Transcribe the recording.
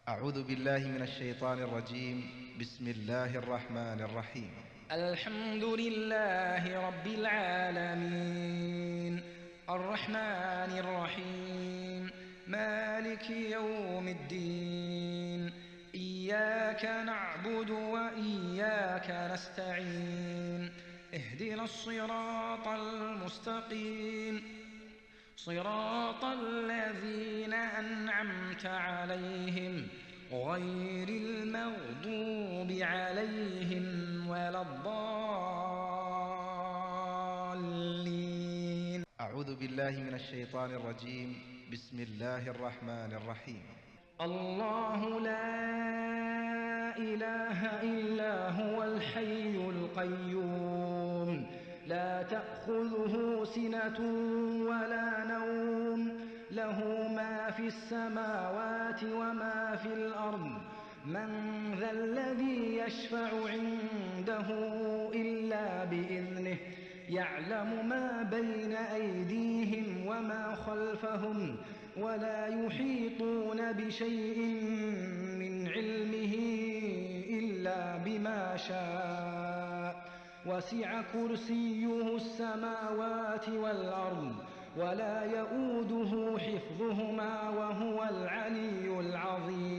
أعوذ بالله من الشيطان الرجيم. بسم الله الرحمن الرحيم. الحمد لله رب العالمين، الرحمن الرحيم، مالك يوم الدين. إياك نعبد وإياك نستعين. اهدنا الصراط المستقيم، صراط الذين أنعمت عليهم غير المغضوب عليهم ولا الضالين. أعوذ بالله من الشيطان الرجيم. بسم الله الرحمن الرحيم. الله لا إله إلا هو الحي القيوم، لا تأخذه سنة ولا نوم، له ما في السماوات وما في الأرض. من ذا الذي يشفع عنده إلا بإذنه، يعلم ما بين أيديهم وما خلفهم، ولا يحيطون بشيء من علمه إلا بما شاء. وسع كرسيه السماوات والأرض، ولا يؤوده حفظهما وهو العلي العظيم.